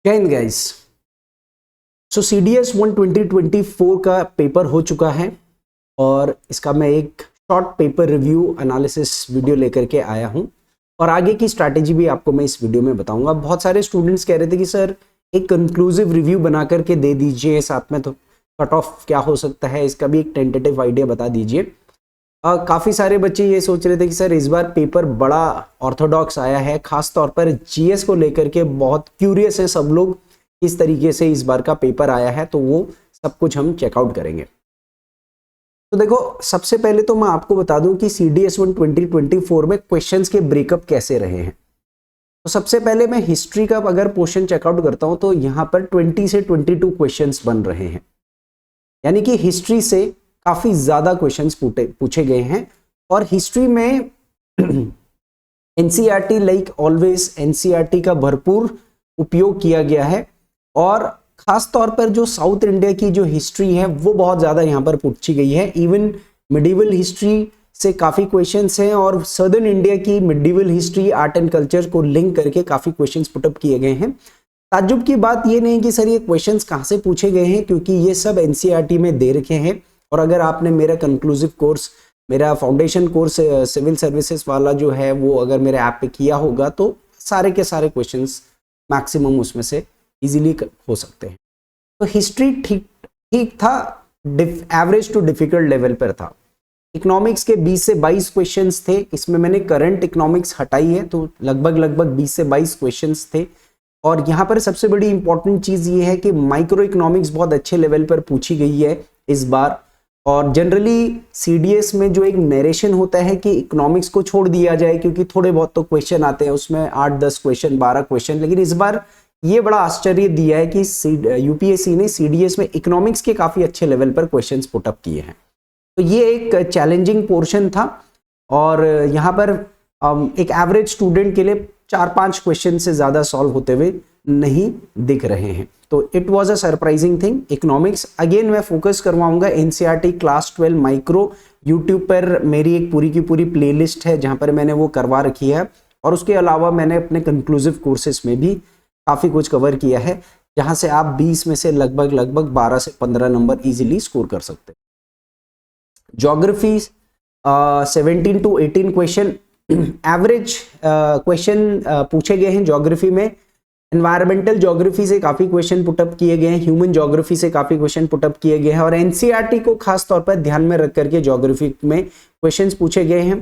जय हिंद गाइस। सो CDS 1 2024 का paper हो चुका है और इसका मैं एक short paper review analysis video लेकर के आया हूं और आगे की स्ट्रैटेजी भी आपको मैं इस वीडियो में बताऊंगा। बहुत सारे स्टूडेंट्स कह रहे थे कि सर एक कंक्लूसिव रिव्यू बना करके दे दीजिए, साथ में तो कट ऑफ क्या हो सकता है इसका भी एक टेंटेटिव आइडिया बता दीजिए। काफ़ी सारे बच्चे ये सोच रहे थे कि सर इस बार पेपर बड़ा ऑर्थोडॉक्स आया है, खास तौर पर GS को लेकर के बहुत क्यूरियस है सब लोग किस तरीके से इस बार का पेपर आया है, तो वो सब कुछ हम चेकआउट करेंगे। तो देखो, सबसे पहले तो मैं आपको बता दूं कि CDS 1 2024 में क्वेश्चंस के ब्रेकअप कैसे रहे हैं। तो सबसे पहले मैं हिस्ट्री का अगर पोर्शन चेकआउट करता हूं तो यहाँ पर 20 से 22 क्वेश्चंस बन रहे हैं, यानी कि हिस्ट्री से काफी ज्यादा क्वेश्चंस पूछे गए हैं। और हिस्ट्री में NCERT लाइक ऑलवेज NCERT का भरपूर उपयोग किया गया है और खास तौर पर जो साउथ इंडिया की जो हिस्ट्री है वो बहुत ज्यादा यहाँ पर पूछी गई है। इवन मिडिवल हिस्ट्री से काफी क्वेश्चंस हैं और सदर्न इंडिया की medieval history, art and culture को लिंक करके काफी क्वेश्चंस पुटअप किए गए हैं। ताज्जुब की बात ये नहीं कि सर ये क्वेश्चंस कहाँ से पूछे गए हैं, क्योंकि ये सब NCERT में दे रखे हैं। और अगर आपने मेरा कंक्लूसिव कोर्स, मेरा फाउंडेशन कोर्स सिविल सर्विसेज वाला जो है वो अगर मेरे ऐप पे किया होगा तो सारे के सारे क्वेश्चंस मैक्सिमम उसमें से इजीली हो सकते हैं। तो हिस्ट्री ठीक था, एवरेज टू डिफिकल्ट लेवल पर था। इकोनॉमिक्स के 20 से 22 क्वेश्चंस थे, इसमें मैंने करंट इकोनॉमिक्स हटाई है तो लगभग 20 से 22 क्वेश्चंस थे। और यहाँ पर सबसे बड़ी इंपॉर्टेंट चीज ये है कि माइक्रो इकोनॉमिक्स बहुत अच्छे लेवल पर पूछी गई है इस बार। और जनरली CDS में जो एक नरेशन होता है कि इकोनॉमिक्स को छोड़ दिया जाए, क्योंकि थोड़े बहुत तो क्वेश्चन आते हैं उसमें 8-10 क्वेश्चन, 12 क्वेश्चन, लेकिन इस बार ये बड़ा आश्चर्य दिया है कि UPSC ने CDS में इकोनॉमिक्स के काफी अच्छे लेवल पर क्वेश्चंस पुटअप किए हैं। तो ये एक चैलेंजिंग पोर्शन था और यहाँ पर एक एवरेज स्टूडेंट के लिए 4-5 क्वेश्चन से ज्यादा सॉल्व होते हुए नहीं दिख रहे हैं। तो it was a surprising thing. Economics again मैं फोकस करवाऊंगा NCERT क्लास 12 माइक्रो। यूट्यूब पर मेरी एक पूरी की पूरी प्लेलिस्ट है जहां पर मैंने वो करवा रखी है और उसके अलावा मैंने अपने कंक्लूसिव कोर्सेज में भी काफी कुछ कवर किया है, जहां से आप 20 में से लगभग 12 से 15 नंबर इजीली स्कोर कर सकते हैं। Geography 17 to 18 question average question पूछे गए हैं ज्योग्राफी में। एनवायरमेंटल ज्योग्राफी से काफी क्वेश्चन पुटअप किए गए हैं, ह्यूमन ज्योग्राफी से काफी क्वेश्चन पुटअप किए गए हैं और NCERT को खास तौर पर ध्यान में रख करके ज्योग्राफी में क्वेश्चंस पूछे गए हैं।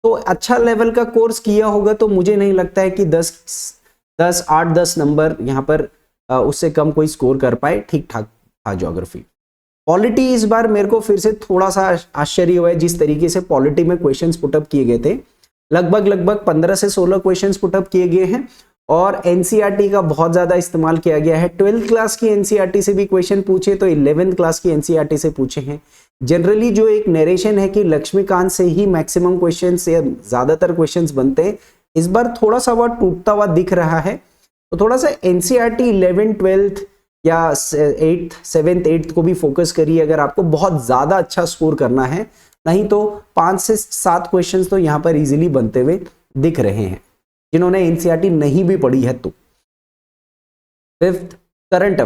तो अच्छा लेवल का कोर्स किया होगा तो मुझे नहीं लगता है कि 8-10 नंबर यहाँ पर उससे कम कोई स्कोर कर पाए। ठीक ठाक था ज्योग्राफी। पॉलिटी इस बार मेरे को फिर से थोड़ा सा आश्चर्य हुआ है जिस तरीके से पॉलिटी में क्वेश्चंस पुटअप किए गए थे। लगभग 15 से 16 क्वेश्चंस पुटअप किए गए हैं और NCERT का बहुत ज्यादा इस्तेमाल किया गया है। 12th क्लास की NCERT से भी क्वेश्चन पूछे तो 11th क्लास की NCERT से पूछे हैं। जनरली जो एक नरेशन है कि लक्ष्मीकांत से ही मैक्सिमम क्वेश्चंस या ज्यादातर क्वेश्चंस बनते हैं, इस बार थोड़ा सा वह टूटता हुआ दिख रहा है। तो थोड़ा सा NCERT 11th 12th या 8th 7th 8th को भी फोकस करिए अगर आपको बहुत ज्यादा अच्छा स्कोर करना है, नहीं तो 5 से 7 क्वेश्चंस तो यहाँ पर इजीली बनते हुए दिख रहे हैं जिन्होंने NCERT नहीं भी पढ़ी है तो। 5th करंट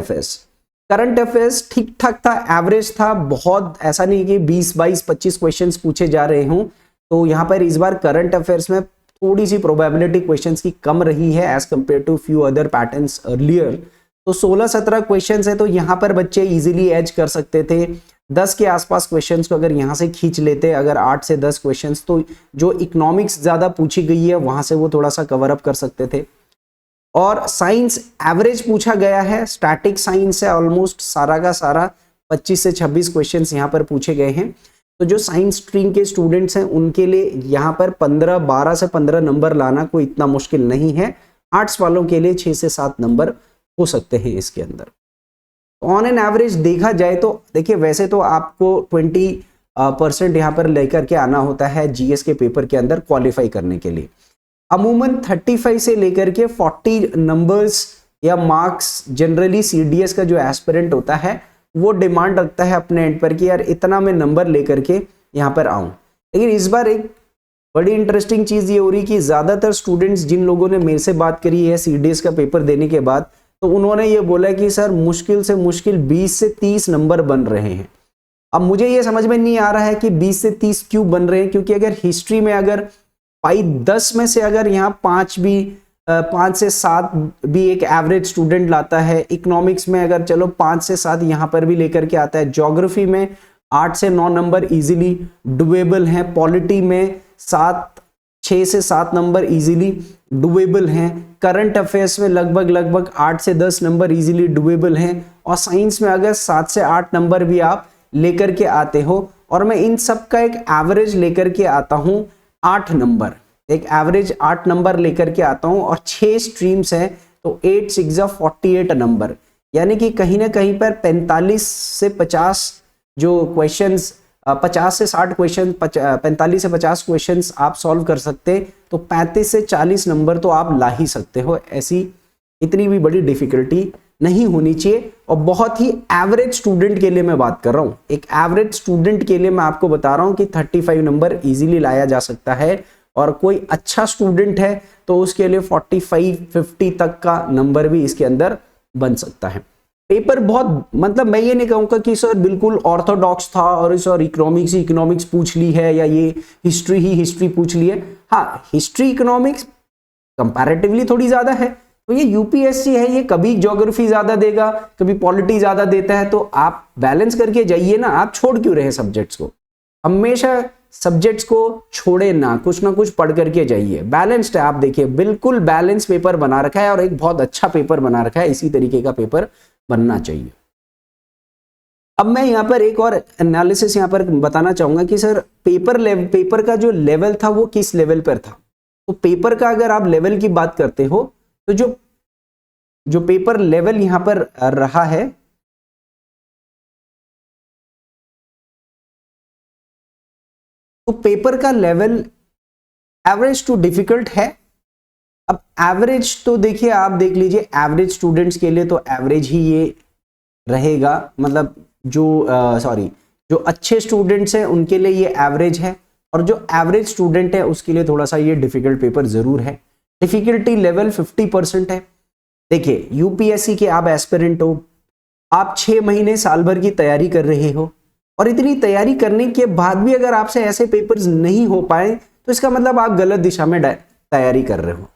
अफेयर्स ठीक ठाक था, एवरेज था, बहुत ऐसा नहीं कि 20 22 25 क्वेश्चंस पूछे जा रहे हों। तो यहाँ पर इस बार करंट अफेयर्स में थोड़ी सी प्रोबेबिलिटी क्वेश्चंस की कम रही है as compare to few other patterns earlier. तो 16-17 क्वेश्चंस है तो यहाँ पर बच्चे इजीली एज कर सकते थे। 10 के आसपास क्वेश्चंस को अगर यहाँ से खींच लेते, अगर 8 से 10 क्वेश्चंस, तो जो इकोनॉमिक्स ज्यादा पूछी गई है वहां से वो थोड़ा सा कवर अप कर सकते थे। और साइंस एवरेज पूछा गया है, स्टैटिक साइंस है ऑलमोस्ट सारा का सारा 25 से 26 क्वेश्चंस यहाँ पर पूछे गए हैं। तो जो साइंस स्ट्रीम के स्टूडेंट्स हैं उनके लिए यहाँ पर 12 से 15 नंबर लाना कोई इतना मुश्किल नहीं है। आर्ट्स वालों के लिए 6 से 7 नंबर हो सकते हैं इसके अंदर। ऑन एन एवरेज देखा जाए तो देखिए, वैसे तो आपको 20% यहाँ पर लेकर के आना होता है GS के पेपर के अंदर क्वालिफाई करने के लिए। अमूमन 35 से लेकर के 40 नंबर्स या मार्क्स जनरली CDS का जो एस्पिरेंट होता है वो डिमांड रखता है अपने एंड पर कि यार इतना मैं नंबर लेकर के यहाँ पर आऊं। लेकिन इस बार एक बड़ी इंटरेस्टिंग चीज ये हो रही कि ज्यादातर स्टूडेंट्स जिन लोगों ने मेरे से बात करी है CDS का पेपर देने के बाद, तो उन्होंने ये बोला कि सर मुश्किल से मुश्किल 20 से 30 नंबर बन रहे हैं। अब मुझे ये समझ में नहीं आ रहा है कि 20 से 30 क्यों बन रहे हैं, क्योंकि अगर हिस्ट्री में अगर 10 में से अगर यहाँ 5 से 7 भी एक एवरेज स्टूडेंट लाता है, इकोनॉमिक्स में अगर चलो 5 से 7 यहाँ पर भी लेकर के आता है, ज्योग्राफी में 8 से 9 नंबर इजीली डुएबल हैं, पॉलिटी में 6 से 7 नंबर इजीली डुएबल हैं, करंट अफेयर्स में लगभग 8 से 10 नंबर इजीली डुएबल हैं, और साइंस में अगर 7 से 8 नंबर भी आप लेकर के आते हो, और मैं इन सब का एक एवरेज लेकर के आता हूं 8 नंबर, एक एवरेज 8 नंबर लेकर के आता हूं, और 6 स्ट्रीम्स हैं तो 8 6 48 नंबर, यानी कि कहीं ना कहीं पर 45 से 50 जो क्वेश्चंस 50 से 60 क्वेश्चन 45 से 50 क्वेश्चंस आप सॉल्व कर सकते, तो 35 से 40 नंबर तो आप ला ही सकते हो। ऐसी इतनी भी बड़ी डिफिकल्टी नहीं होनी चाहिए, और बहुत ही एवरेज स्टूडेंट के लिए मैं बात कर रहा हूं, एक एवरेज स्टूडेंट के लिए मैं आपको बता रहा हूं कि 35 नंबर इजीली लाया जा सकता है, और कोई अच्छा स्टूडेंट है तो उसके लिए 45 50 तक का नंबर भी इसके अंदर बन सकता है। पेपर बहुत, मतलब मैं ये नहीं कहूँगा कि सर बिल्कुल ऑर्थोडॉक्स था और सर इकोनॉमिक्स पूछ ली है, या ये हिस्ट्री पूछ ली है। हाँ, हिस्ट्री इकोनॉमिक्स कंपैरेटिवली थोड़ी ज्यादा है, तो ये यूपीएससी है, ये कभी ज्योग्राफी ज्यादा देगा, कभी पॉलिटी ज्यादा देता है, तो आप बैलेंस करके जाइए ना, आप छोड़ क्यों रहे सब्जेक्ट्स को? हमेशा सब्जेक्ट्स को छोड़े ना कुछ पढ़ करके जाइए। बैलेंस्ड है, आप देखिए बिल्कुल बैलेंस पेपर बना रखा है, और एक बहुत अच्छा पेपर बना रखा है, इसी तरीके का पेपर बनना चाहिए। अब मैं यहाँ पर एक और एनालिसिस यहाँ पर बताना चाहूंगा कि सर पेपर का जो लेवल था वो किस लेवल पर था। तो पेपर का अगर आप लेवल की बात करते हो, तो जो पेपर लेवल यहाँ पर रहा है, तो पेपर का लेवल एवरेज टू डिफिकल्ट है। अब एवरेज तो देखिए, आप देख लीजिए, एवरेज स्टूडेंट्स के लिए तो एवरेज ही ये रहेगा, मतलब जो अच्छे स्टूडेंट्स हैं उनके लिए ये एवरेज है, और जो एवरेज स्टूडेंट है उसके लिए थोड़ा सा ये डिफिकल्ट पेपर जरूर है। डिफिकल्टी लेवल 50% है। देखिए, यूपीएससी के आप एस्पिरेंट हो, आप 6 महीने साल भर की तैयारी कर रहे हो, और इतनी तैयारी करने के बाद भी अगर आपसे ऐसे पेपर्स नहीं हो पाए, तो इसका मतलब आप गलत दिशा में तैयारी कर रहे हो,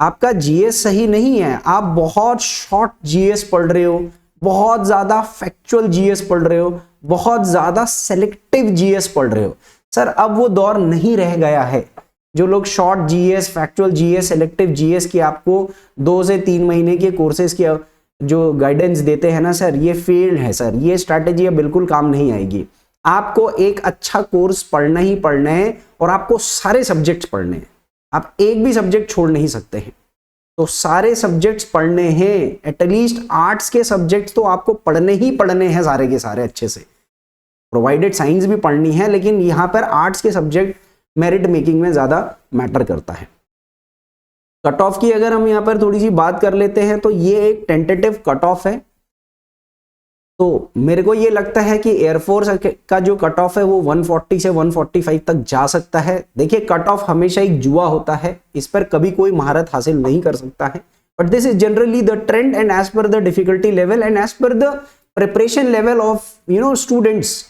आपका जीएस सही नहीं है, आप बहुत शॉर्ट जीएस पढ़ रहे हो, बहुत ज्यादा फैक्चुअल जीएस पढ़ रहे हो, बहुत ज्यादा सेलेक्टिव जीएस पढ़ रहे हो। सर अब वो दौर नहीं रह गया है, जो लोग short GS, factual GS, selective GS की आपको 2 से 3 महीने के कोर्सेज की जो गाइडेंस देते हैं ना सर, ये फेल्ड है सर, ये स्ट्रैटेजी बिल्कुल काम नहीं आएगी। आपको एक अच्छा कोर्स पढ़ना ही पढ़ना है, और आपको सारे सब्जेक्ट्स पढ़ने हैं, आप एक भी सब्जेक्ट छोड़ नहीं सकते हैं, तो सारे सब्जेक्ट्स पढ़ने हैं। एटलीस्ट आर्ट्स के सब्जेक्ट्स तो आपको पढ़ने ही पढ़ने हैं सारे के सारे अच्छे से, प्रोवाइडेड साइंस भी पढ़नी है, लेकिन यहाँ पर आर्ट्स के सब्जेक्ट मेरिट मेकिंग में ज्यादा मैटर करता है। कट ऑफ की अगर हम यहाँ पर थोड़ी सी बात कर लेते हैं, तो ये एक टेंटेटिव कट ऑफ है, तो मेरे को ये लगता है कि एयरफोर्स का जो कट ऑफ है वो 140 से 145 तक जा सकता है। देखिए, कट ऑफ हमेशा एक जुआ होता है, इस पर कभी कोई महारत हासिल नहीं कर सकता है, but this is generally the trend and as per the difficulty level and as per the preparation level of students.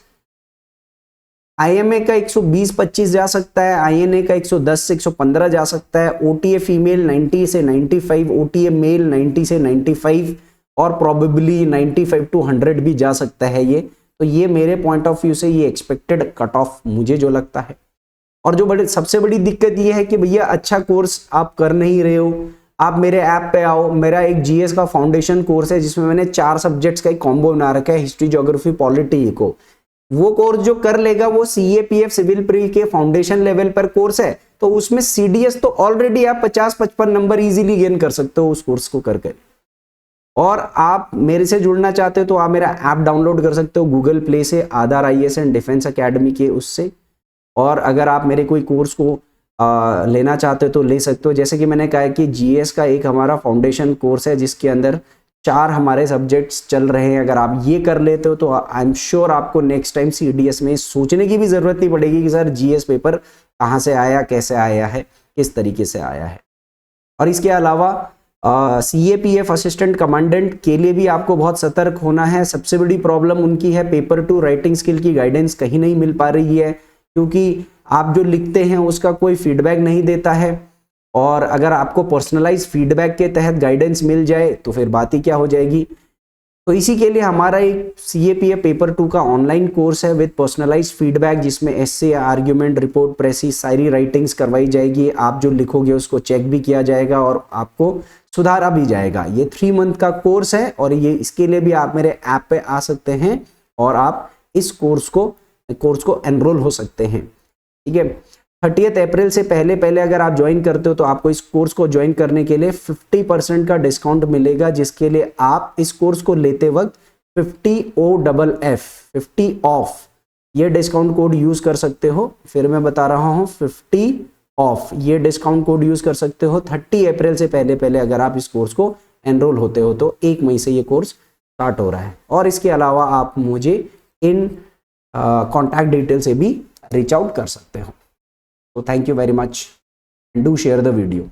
IMA का 120-25 जा सकता है, आईएनए का 110 से 115 जा सकता है, ओटीए फीमेल 90 से 95, ओटीए मेल 90 से 95, और प्रोबेबली 95 to 100 भी जा सकता है ये। तो ये मेरे पॉइंट ऑफ व्यू से ये एक्सपेक्टेड कट ऑफ मुझे जो लगता है। और जो सबसे बड़ी दिक्कत ये है कि भैया अच्छा कोर्स आप कर नहीं रहे हो, आप मेरे ऐप पे आओ, मेरा एक जीएस का फाउंडेशन कोर्स है जिसमें मैंने 4 सब्जेक्ट्स का एक कॉम्बो बना रखा है, हिस्ट्री, ज्योग्राफी, पॉलिटी को। वो कोर्स जो कर लेगा वो सीएपीएफ सिविल प्री के फाउंडेशन लेवल पर कोर्स है, तो उसमें सीडीएस तो ऑलरेडी आप 50-55 नंबर इजीली गेन कर सकते हो उस कोर्स को करके। और आप मेरे से जुड़ना चाहते हो तो आप मेरा ऐप डाउनलोड कर सकते हो गूगल प्ले से, आधार आईएएस एंड डिफेंस एकेडमी के उससे। और अगर आप मेरे कोई कोर्स को लेना चाहते हो तो ले सकते हो। जैसे कि मैंने कहा कि जीएस का एक हमारा फाउंडेशन कोर्स है जिसके अंदर 4 हमारे सब्जेक्ट्स चल रहे हैं। अगर आप ये कर लेते हो तो आई एम श्योर आपको नेक्स्ट टाइम सीडीएस में सोचने की भी जरूरत नहीं पड़ेगी कि सर जीएस पेपर कहाँ से आया, कैसे आया है, किस तरीके से आया है। और इसके अलावा CAPF असिस्टेंट कमांडेंट के लिए भी आपको बहुत सतर्क होना है। सबसे बड़ी प्रॉब्लम उनकी है पेपर टू राइटिंग स्किल की गाइडेंस कहीं नहीं मिल पा रही है, क्योंकि आप जो लिखते हैं उसका कोई फीडबैक नहीं देता है, और अगर आपको पर्सनलाइज फीडबैक के तहत गाइडेंस मिल जाए तो फिर बात ही क्या हो जाएगी। तो इसी के लिए हमारा एक CAPF पेपर 2 का ऑनलाइन कोर्स है विद पर्सनलाइज फीडबैक, जिसमें एसे, आर्ग्यूमेंट, रिपोर्ट, प्रेसिस सारी राइटिंग्स करवाई जाएगी। आप जो लिखोगे उसको चेक भी किया जाएगा और आपको सुधारा भी जाएगा। ये 3 मंथ का कोर्स है और ये इसके लिए भी आप मेरे ऐप पे आ सकते हैं और आप इस कोर्स को एनरोल हो सकते हैं। ठीक है, 30 अप्रैल से पहले अगर आप ज्वाइन करते हो तो आपको इस कोर्स को ज्वाइन करने के लिए 50% का डिस्काउंट मिलेगा, जिसके लिए आप इस कोर्स को लेते वक्त 50 ऑफ ये डिस्काउंट कोड यूज कर सकते हो। फिर मैं बता रहा हूं 50 ऑफ ये डिस्काउंट कोड यूज कर सकते हो 30 अप्रैल से पहले अगर आप इस कोर्स को एनरोल होते हो तो 1 मई से ये कोर्स स्टार्ट हो रहा है। और इसके अलावा आप मुझे इन कॉन्टैक्ट डिटेल से भी रीच आउट कर सकते हो। So thank you very much and do share the video.